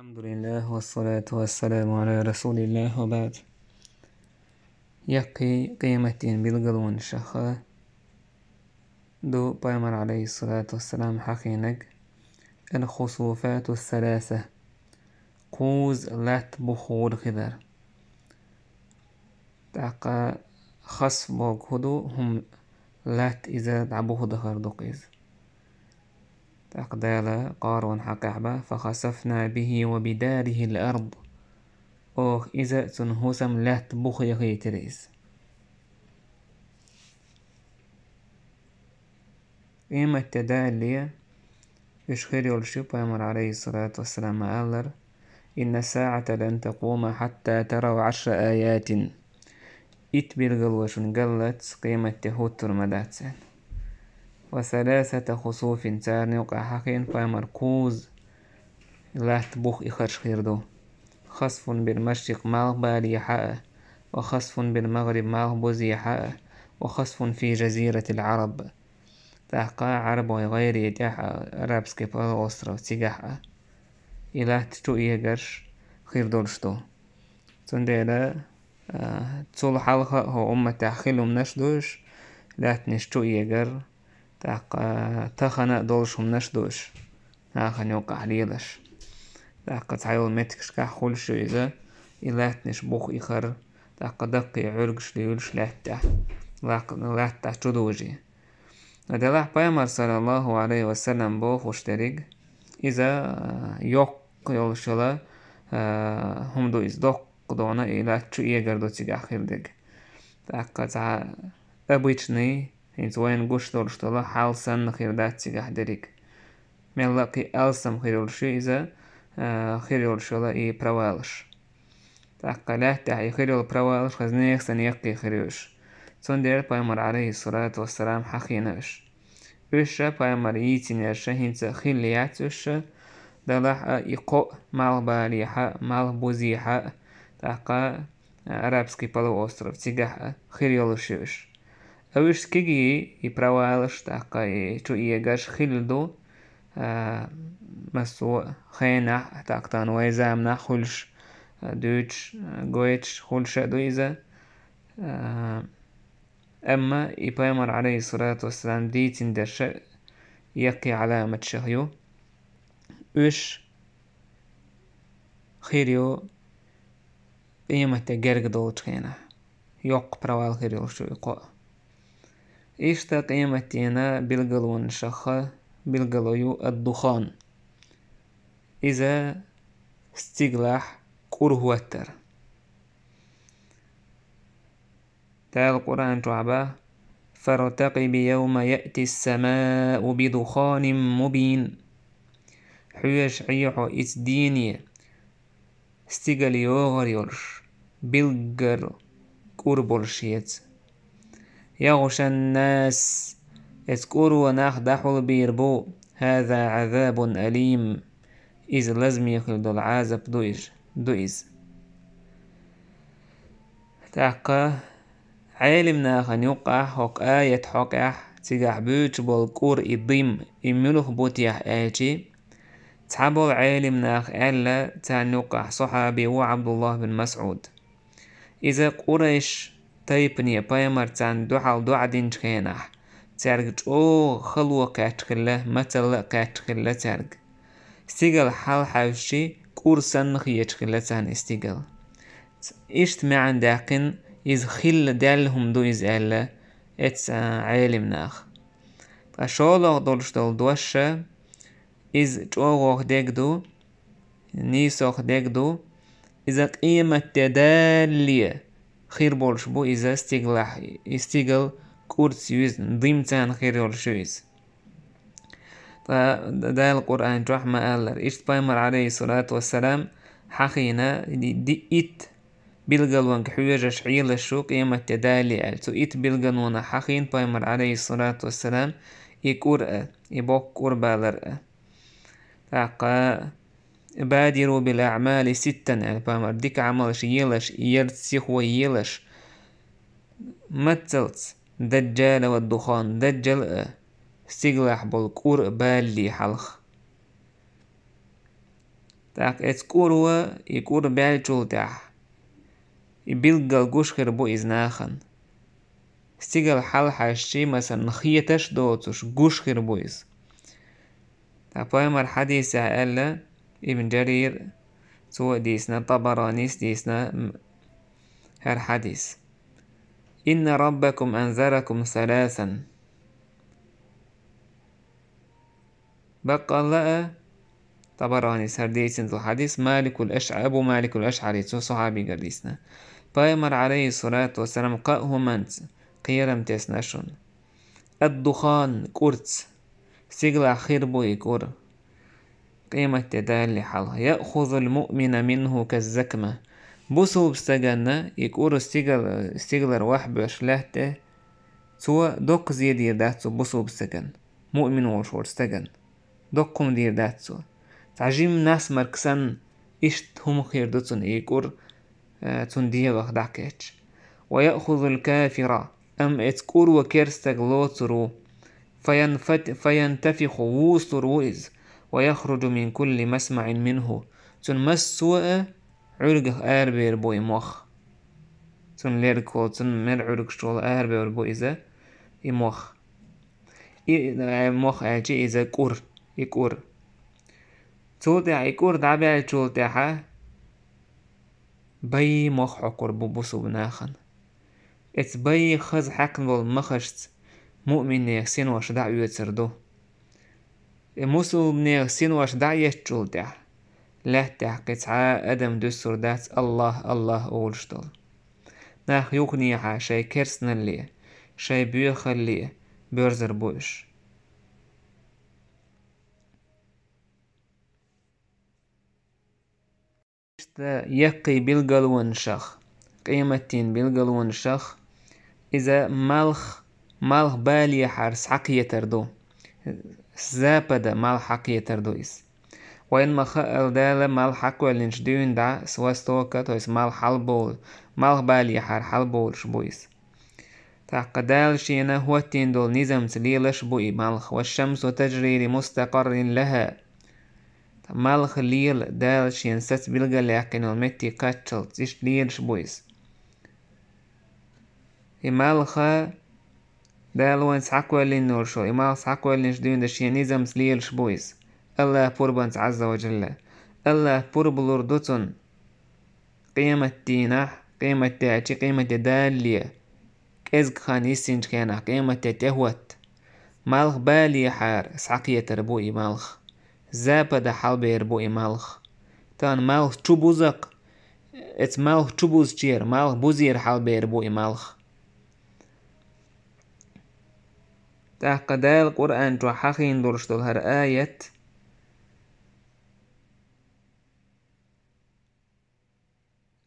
الحمد لله والصلاة والسلام على رسول الله وبعد. يقي قيمتين بالقلون شخا دو بيمر عليه الصلاة والسلام حقينك الخصوفات الثلاثة قوز لات بخور خذر تاقا خصف بوك هدو هم لات إذا دعبوه دخر دقيز تقدال قارون حقعبا فخسفنا به وبداره الأرض أوه إذا تنهوسم لات بخ يغي تريز إما التدالي يشخير يلشي بيامر عليه الصلاة والسلام ألر إن الساعة لن تقوم حتى تروا 10 آيات إتبير قلوشن قلت قيمة تهوتر مداتسان وثلاثة خصوف تارني وقع حقين بيامر كوز لا تبوخ إخرش خيردو خصف بالمشرق مغبال يحاء وخصف بالمغرب مغبوز يحاء وخصف في جزيرة العرب تحقا عرب وغير يتاح عرب سكيبا أسرة تيجاحا إله تشو إيجرش خير دولشتو تنديلا تول حلقة هو تأخيلهم نشدوش لا تنشتو إيجر تحقا تخنا دولشهم نشدوش ناخن يوقع حليلش تحقا تعيول متكش كحولشو إذا إله تنشبوخ إخر تحقا دقي عرقش ليولش لا تحتدوجي ودلاح بيامر صلى الله عليه وسلم بوخ وشتريق إذا يوق يولشلا هم دو إزدوق دونا إلا تشو إيجر دو تيجا خير ديگ تاقا تا أبويتشني هنز وين قوش دولشتلا حال سن خير دات تيجا حدريق ملاقي ألسم خير يولشي إذا خير يولشلا إي براوالش تاقا لا تاعي خير يول براوالش خزنيخ سن يقي خير يوش تندير بيامر عليه الصلاة والسلام حقيناش وش بيامر يتنيرش هنز خليات وش دلح يقو مال باليحا مال بوزيحا تاقا عربسكي بالو أسرف تيجاحا خير يولوشيوش اوش كيجي يبراوالش تاقا يشو إيجاش خيلدو مسو خينا تاقتان ويزامنا خلش دوتش غويتش خلش دو إذا أما إبايمر عليه الصلاة والسلام ديتين درش يقي علامة شهيو وش خيريو قيمة جرق دولت خينا يوق براوال خيريو شو يقو إيشتا قيمة تينا بالقلون شخة بالقلويو الدخان إذا استقلاح كرهوتر تعالى القرآن تعباه فارتقب يوم يأتي السماء بدخان مبين حيش عيحو إسديني استقل يوغريولش بلغر كوربولشيت يغشى الناس اذكروا ونخدحوا البيربو هذا عذاب أليم إذ لازم يخلد العذاب دوئز تحقا عالم ناخن يقع حق آية حقع تيجح بيوش بالكور إضيم إملوه بوتيح آيتي تحبو عالم ناخ ألا تان يقع صحابي وعبد الله بن مسعود إذا قريش تايبني بايمر تان دوحال دوعدين شخيناح تارج او خلوة كاتخلة مثل كاتخلة تارج استيقل حال حاوشي كورسان خياتخلة تان استيقل إشت معن داقن إذ خل دالهم دو إذ ألا إتس عالم ناخ فشولوغ دولش دول دوشة إذ جوغوغ ديك دو نيسوغ ديك دو إذا قيمة تدالية خير بولش بو إذا استيقل كورس يوز ضيمتان خير يولشويز فدا القرآن رحمة ألر إشت بايمر عليه الصلاة والسلام حقينا دي إت بلغلوان كحويجة شعيلة شو قيمة تدالي ألتو إت بلغلوان حقين بايمر عليه الصلاة والسلام يكور يبوك كوربالر تاقا بادروا بالأعمال 6 البامر ديك عملش يلش يرتسيخ ويلش مثلت دجال والدخان دجال استقلاح بالكور بالي حلخ Tak ets kurwa ikur belchul tah. Ibilgal gushkir bu iznachan. Stigal hal hashi مثلا نخيتش دوتش gushkir bu iz. Tak poemar hadis ألا ابن جرير سوى ديسنا طبرانيس ديسنا هر حديث إن ربكم أنذركم ثلاثا بقى لأ طبراني سرديسن ذو حديث أبو مالك الأشعري تو صحابي قديسنا بايمر عليه الصلاة والسلام قاءه منت قيرم تسنشون الدخان كورتس سيقلع خيربو يكور قيمة تدالي حالها يأخذ المؤمن منه كالزكمة بوسو بستغنى يكور استيغلر وحبش لهته سوى دوك زيد يرداتسو بوسو بستغن مؤمن وشور استغن دوكم ديرداتسو تعجيم ناس مركسن اشت هم خير دوتسون يكور تنديغ داكيتش ويأخذ الكافر أم اتكور وكيرستغلوترو فينتفخ ووستر وإز ويخرج من كل مسمع منه تن مسوء عرق آربير بوي مخ تن ليركو تن مر عرق شغل آربير بوي إذا مخ مخ أجي إذا يكور توتع يكور دعبع تشولتها بي مخ عقر ببوسو بناخن ات بي خز حقن والمخشت مؤمن يخسين واش دع يتسردو موسو بنيخسين واش دع يتشولتها لا تحقيت أدم دستور دات الله أولشتول ناخ يوكنيها شاي كرسن ليه شاي بيوخل ليه بيرزر بوش يقي بالقلون شخ قيمتين بالقلون شخ إذا مالخ بالي حارس حقية تردو زابدا مال حقية تردو إس وين ما خال دالة مال حق والنش دون دا سواستوكا تويس مال حلبول مال بالي حار حلبول شبويس تعقدال شينا هو دول نظام تليلش بوي مالخ والشمس تجري لمستقر لها مالخ ليل دال شين ست بلغا لكن المتي قاتل تيش ليل شبويس مالخ دال وين سحقوا لنور شو مال سحقوا لنش دون دا شين نظام تليل شبويس الله بوربانت عز وجل الله بوربلور دوتون قيمة تينا قيمة تاتي قيمة دالية كزك خانيسين كينا قيمة تتهوت مالخ بالي حار سحقية تربوئي مالخ زابا دا حلبة يربوئي مالخ تان مالخ تشوبوزق ات مالخ تشوبوز جير مالخ بوزير حلبة يربوئي مالخ تا قدال القرآن جو حقين درشتل هر آية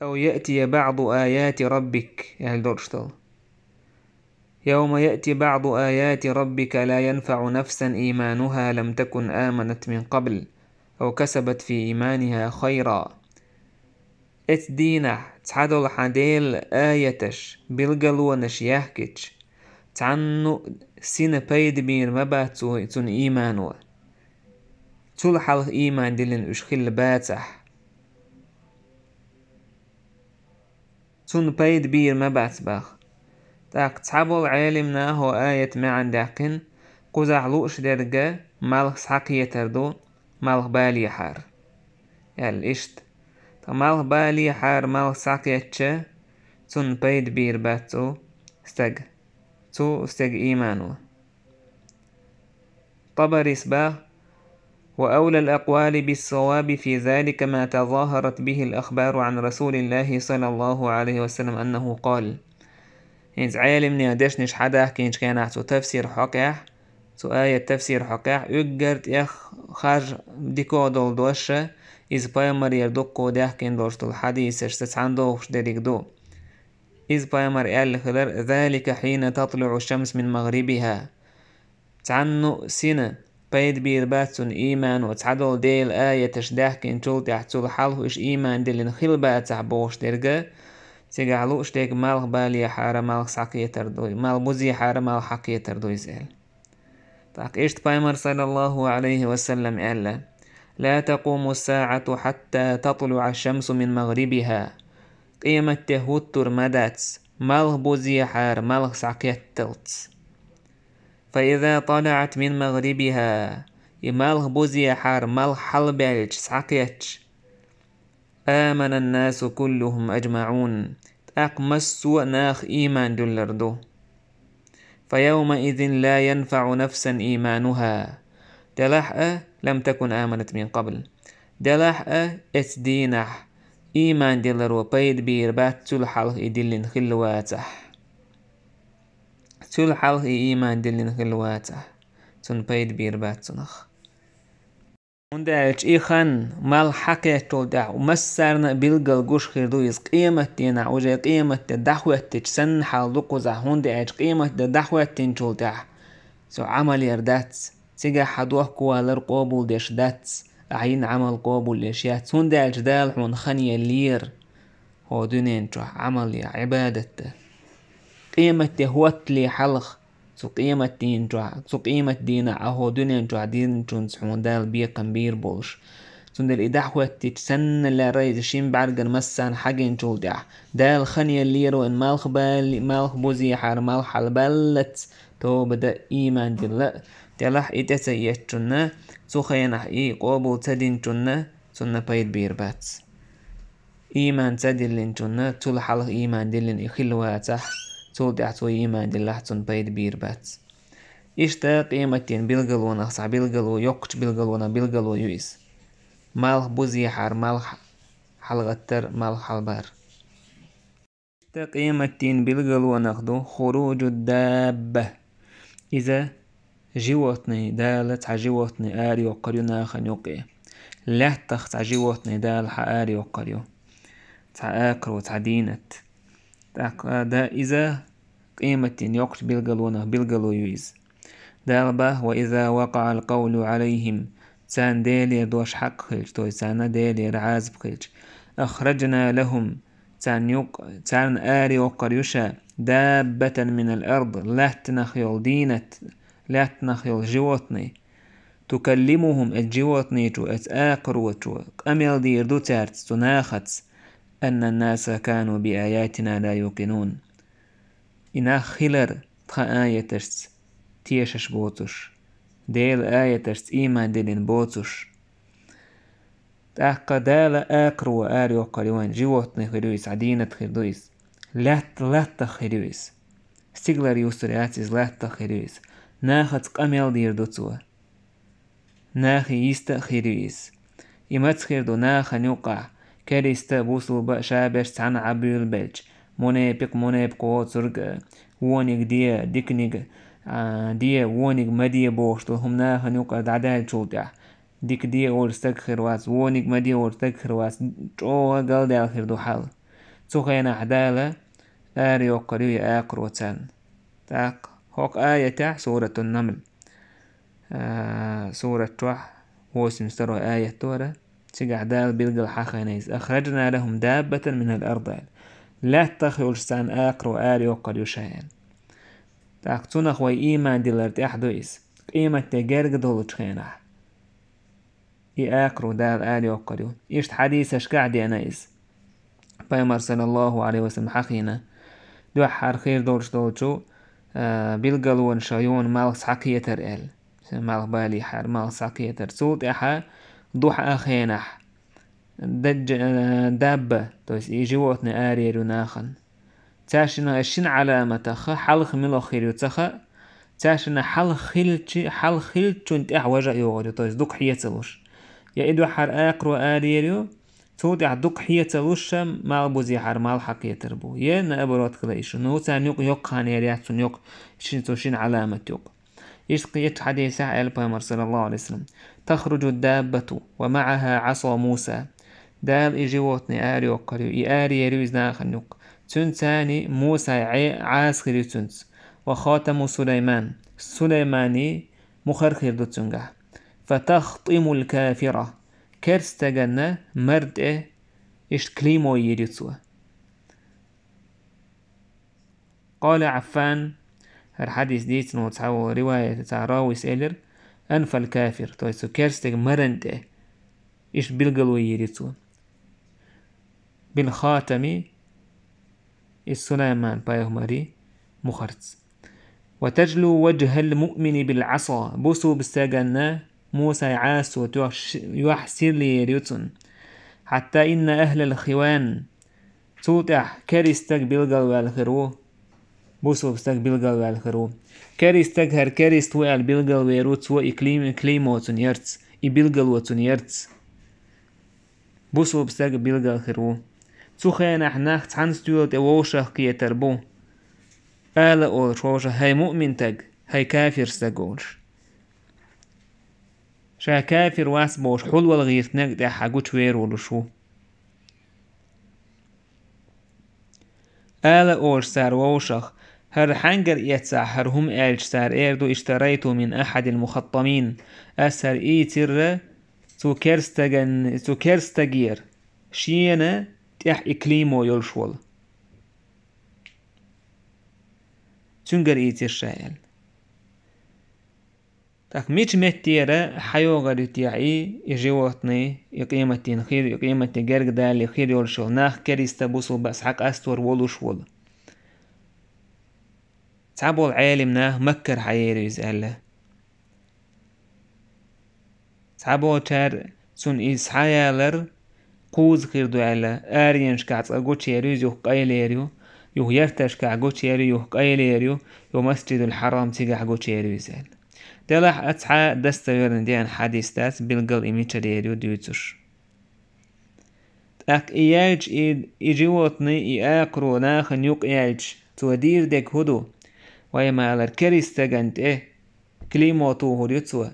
أو يأتي بعض آيات ربك يعني درشتل يوم يأتي بعض آيات ربك لا ينفع نفسا إيمانها لم تكن آمنت من قبل أو كسبت في إيمانها خيرا ات دينا تحدل حديل آيتش بالقلونش يحكيش تعنو سين بيد بير مباتو تن إيمانوا تلحل إيمان دلن أشخل باتح تن بيد بير مبات باخ تاك تحبل عالمنا هو آية ما عندكن قزعلوش درجة مالخ سحقية تردو مالخ بالي حار الاشت مالخ بالي حار مالخ سحقية تش تن بيد بير باتو استج إيمانه طبري سباه وأولى الأقوال بالصواب في ذلك ما تظاهرت به الأخبار عن رسول الله صلى الله عليه وسلم أنه قال إنز عالم نيادش نش حدا كينش كان عتو تفسير حقيح تو آية تفسير حقيح يقرد يخ خارج ديكو دول دوشة إز بايمر يردقو ده كين دوشتو الحديث اشتسعندوش ديك دو إذ بايمر قال خلر ذلك حين تطلع الشمس من مغربها تعنو سنة بيد بير باتسون إيمان وتعدل ديل آية تشده كنتول تحتول حاله إش إيمان ديلن خل باتح بوش درجة تجعلو اشتاك مالغ بالي حارة مالغ ساقية تردوي مال بوزي حارة مال حقية تردوي زيل تاك إشت بايمر صلى الله عليه وسلم قال لا تقوم الساعة حتى تطلع الشمس من مغربها قيمة تهوتر مدات مالغ بوزي حار مالغ ساكيتلت فإذا طلعت من مغربها مالغ بوزي حار مالغ حلبالج ساكيتش آمن الناس كلهم أجمعون أقمسوا ناخ إيمان دولردو فيومئذ لا ينفع نفسا إيمانها دلح لم تكن آمنت من قبل دلح اتدينح إيمان دلر وبيد بير بات تلحلق إدلن خلواتح تلحلق إيمان دلن خلواتح تن بيد بير بات تنخ وندالج إيخان مال حكي تولدع ومسارنا بلغل قوش خيردو يز قيمة دينا وجه قيمة دحوة تجسن حالدوكو زا هندالج قيمة دحوة تنجولدع سو عمل يردات سيجا حدوه كوالر قوبول ديش دات عين عمل قوبول ليشيات هندالج دال حون خنية لير هو دونين جو عمل يا عبادة قيمة هوت لي حلق سو قيمة دين جو سو قيمة دينا أهو دونين جو دين جون سحون دال بيقن بير بولش سندل إدحوة تتسن لرايز شين بعرقن مسان حاجين جولدع دال خنية ليرو إن مالخ بالي مالخ بوزي حار مالخ البلت تو بدا إيمان دل دلح إتسيت جنة سو خينح إي قوبو تدين جنة سنة بايد بير بات إيمان تدلين جنة تول حلق إيمان دلين إخلواتح تول دعتو إيمان دلح تن بايد بير بات إشتا قيمتين بلغلو نخصع بلغلو يقش بلغلو بلغلو يويس مالخ بوزي حار مالخ حلغتر مالخ حلبار إشتا قيمتين بلغلو نخدو خروج الدابة إذا جيوتني دالت عجيوتني آري وقريو ناخن يقي لا تخت عجيوتني دال حآري وقريو تعاكرو تعدينت دا إذا قيمة يقش بلغلونا بلغلو يويز دالبا وإذا وقع القول عليهم تان ديلي دوش حق خلج توي تان ديلي رعازب خلج أخرجنا لهم تان آري وقريوشا دابة من الأرض لا تنخيل دينت لا تنخيل جوتني تكلمهم الجوتني تو أتآقروا تو أميل دير دو تارت تناخت أن الناس كانوا بآياتنا لا يوقنون إنا خلر تخا آياتش تيشش بوتش ديل آياتش إيمان ديلين بوتش تأقى دال آقروا آري وقريوان جوتني خلويس عدينة خلويس لا تخلويس استقلر يوسترياتيز لا تخلويس ناخت قميل دير دوتوا ناخي يستخيريس يمتخير دو ناخا نوقع كاريستا بوصل بشابش تان عبير البلج مونيبق ووتسرق وونيق ديا ديكنيق ديا وونيق مديا بوشتو هم ناخا نوقع دعدال شولدع ديك ديا ورستكخر واس وونيق مديا ورستكخر واس جوه قل دال خير دو حال سوخينا حدالة آري وقريو آقر وتان تاق هوك آية تاع سورة النمل سورة توح هو سمسترو آية تورة تقع دال بيلقى الحاخينيز أخرجنا لهم دابة من الأرض لا تخيل سان آقر آري وقر يشاين تاقتون أخوي إيمان دلرت أحدويس قيمة تجارق دولج خينح إي آقر دال آري وقر يو إيشت حديثش قاعدي أنايز بيمر صلى الله عليه وسلم حقينا دو حار خير دولجو بيلقلون شايون مالس حقية ترئل مالغ بالي حار مالغ ساقية ترسول إحا دوح أخينح دابة تويس إيجيوتني آريرو ناخن تاشنا الشين علامة تخا حلخ ملو خيريو تخا تاشنا حلخ خلتشون تحوجا يوغريو تويس دوك حياتلوش يا إدو حار آقرو آريرو تودع دوك حياتلوش مال بوزي حار مال حقية تربو يا نأبروت كلايشو نو تان يوق هانيرياتون يوق شين علامة يوق يشقيت حديث البيمر صلى الله عليه وسلم تخرج الدابة ومعها عصا موسى دال إجيوتني آري وقريو آري يريز ناخنوك تنساني موسى عاسخري تنس وخاتم سليماني مخرخر دو تنجح فتخطم الكافرة كرستغن مرد إش كليمو يريتسوا قال عفان الحديث ديت نوتسعو رواية تاع راوي سيلر أنف الكافر تويسو كيرستك مرنته إيش بلغلو يريتو بالخاتم السليمان بايغمري مخرت وتجلو وجه المؤمن بالعصا بوسو بستاغنا موسى عاسو يحسر ليريتون حتى إن أهل الخوان توتح كريستك بلغل والخرو بوسو بستاغ بلغل والخرو كريستك هر كريست وال بلغل ويروت وإكليموتون يرتس إبلغل وتون يرتس بوسو بستاغ بلغل خرو تخينح ناخت حنستيوت اوشخ كي تربو آلا أولش ووشخ هاي مؤمن تاج هاي كافر ستاقولش شا كافر واس بوش حلو الغيث ناك دا حاقوش ويرولو شو آلا أولش سار ووشخ هر حنجر يتسع هر هم آلش سار إيردو اشتريتو من أحد المخطمين أسهر إيتر تو كيرستاجير شينا تح إكليمو يلشول تنجر إيتر شايل تاك ميش متيرا حيو غريتيعي يجيوتني يقيمتين خير يقيمتي جرق دالي خير يلشول ناخ كريستا بوصل بس حق أستور ولوشول تعبوا العالم ناه مكر حييري يزاله تعبوا تار سن إسحايالر قوز خير دوالة آرينش كعت أقوش يريز يوه قايليريو يوه يرتش كعقوش يريو يوه قايليريو يوه مسجد الحرام تيجا حقوش يريو يزال دلاح أتحا دستويرن ديان حديثات بالقل إميتشر يريو ديوتش أك إيالج إجيوتني إياكرو ناخن يوق إيالج تودير ديك هدو ويما على الكريستاغانت كليموتو هوريتسوا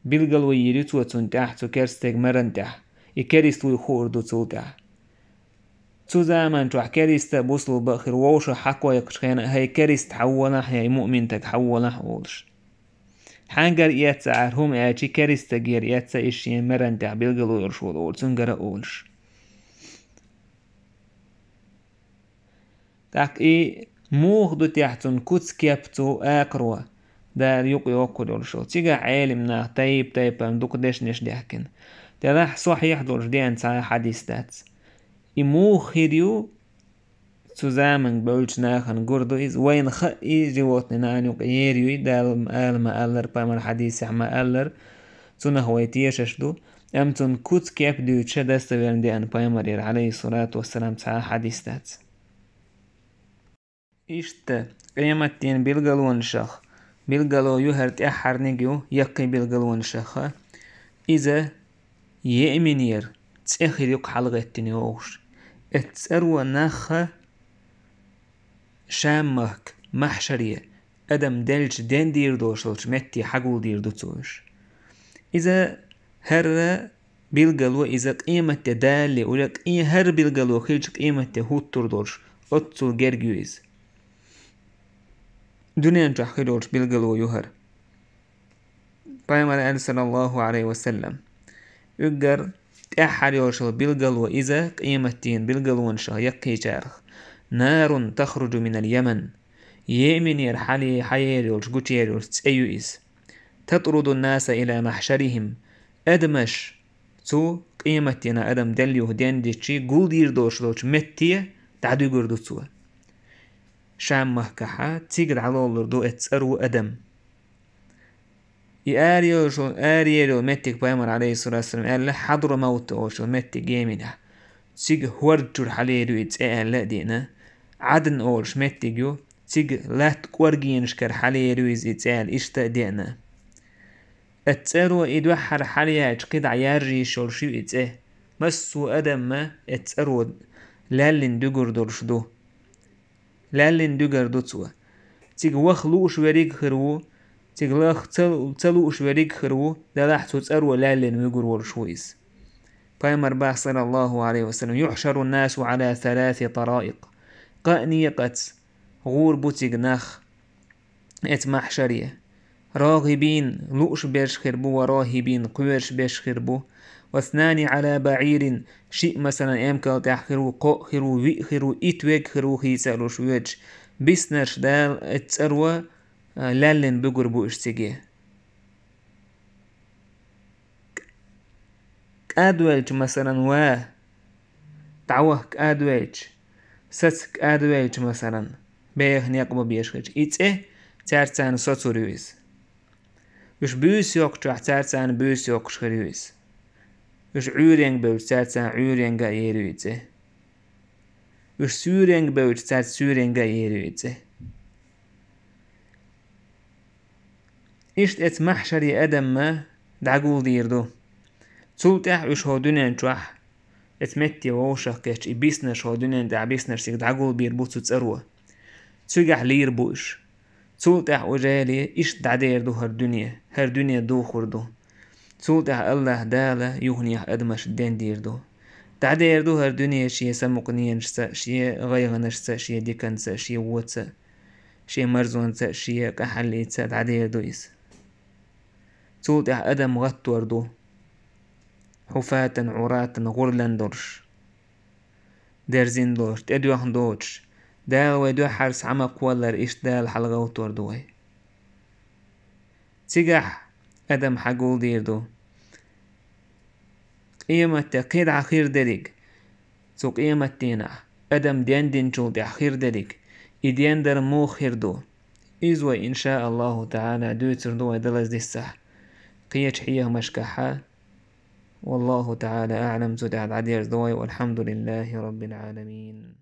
بالقل ويريتسوا تنتح تو كرستاغ مرنتح إكريستو يخوردو تولتح تو زمان تو كريستا بوصلو بأخر ووشو حقوا يقشخينا هاي كريست حولنا هاي مؤمن تك حولنا حولش حانجر ياتسعر هم آجي كريستا جير ياتسا إشيين مرنتح بالقل ويرشول أول تنجر أولش تاك موخ دو تحتن كوتس كيبتو آكروا دار يوكو دولشو تيجا عالمنا تايب دوك ديش نش ديحكن تلاح صحيح دولش ديان تاع حديثات موخ هيريو تزامن بولش ناخن قردو إز وين خئي جواتنا نانيوك يريو دال ما ألر بامر حديث ما ألر تونه هويتيش دو أمتن كوتس كيب ديو تشدست بيان ديان بامر عليه الصلاة والسلام تاع حديثات إشتا قيمتين بالقلون شخ بالقلو يهرت أحر نجيو يقي بالقلون شخ إذا يأمنير تأخر يق حلقتني أوش اتسروا ناخ شامك محشرية أدم دلج دين دير دوشلش متي حقول دير دوتوش إذا هر بالقلو إذا قيمة دالي ولك هر بالقلو خيج قيمة هوتر دوش أتسو جرجويز دنيا نجح خيروش بالقلو يهر بايمر صلى الله عليه وسلم يقر تأحر يوشل بالقلو إذا قيمتين بالقلو نشه يقي جارخ نار تخرج من اليمن يمن يرحلي حيير يوش قتير يوش تأيوئز تطرد الناس إلى محشرهم أدمش تو قيمتنا أدم دليو دين ديشي قول دير دوشلوش متية تعدو يقردو تسوه شام مهكحة تيجد على الله دو اتسرو أدم آريو متك بايمر عليه الصلاة والسلام قال له حضر موت أوشو متك جيمينة تيج هورجور حليرو يتسأل لا دينا عدن أولش متك تيج لا تقورجينش كر حليرو يتسأل إشتا دينا اتسرو إدوحر حلياج قد عيارجي شورشيو يتسأل مسو أدم ما اتسرو لالين دوغر دورش دو لالين دوغر دوتسوا تيج وخلوش وريق خرو تيج لاخ تلوش وريق خرو دلاح تسأرو لالين ويقر ورشويس بايمر صلى الله عليه وسلم يحشر الناس على 3 طرائق قأنيقة غور بوتيج ناخ اتمحشرية راغبين لؤش بيش خربو وراهبين قويرش بيش خربو 2 على بعير شيء مثلا امكال تحخرو قاخرو ويخرو اتويك خرو خيسالو شويج بيسنرش دال اتسروا لالن بقربو اشتجيه كادويلج مثلا تعوهك ادويلج ستك ادويلج مثلا بيخ نيقب بيشخج تارتان ساتوريويز وش بيوس يوك تارتان بيوس يوك شخريويز وش عورينج بيوش تارتان عورينج يرويز وش سورينج بيوش تارت سورينج يرويز إشت محشري أدم ما دعقول ديردو تولتح وش هو دونين تروح اتمتي ووشخ كيش إبيسنش هو دونين دع بيسنش سيك دعقول بيربوتو تسروه تسوقح لير بوش تولتح وجالي إشت دعديردو هر دنيا دو خردو تولتح الله دالة يغنيح أدمش الدين ديردو دعديردو هر دنيا شي سمقنين شي غيغنش شي ديكنس شي ووتس شي مرزون شي كحليت دعديردو إس تولتح أدم غطوردو حفاة عراة غرلن درش درزين دوش تدوح دوش دال ويدو حرس عمق ولر إش دال حلغو توردوي تيجح أدم حقول ديردو قيمة قيد عخير دليك سو قيمة تينع أدم دين دين جولد عخير دليك إدين در مو خير دو إزوي إن شاء الله تعالى دوتر دو دلز دي السح قيش حيه مشكحة والله تعالى أعلم زود عدير دوي والحمد لله رب العالمين.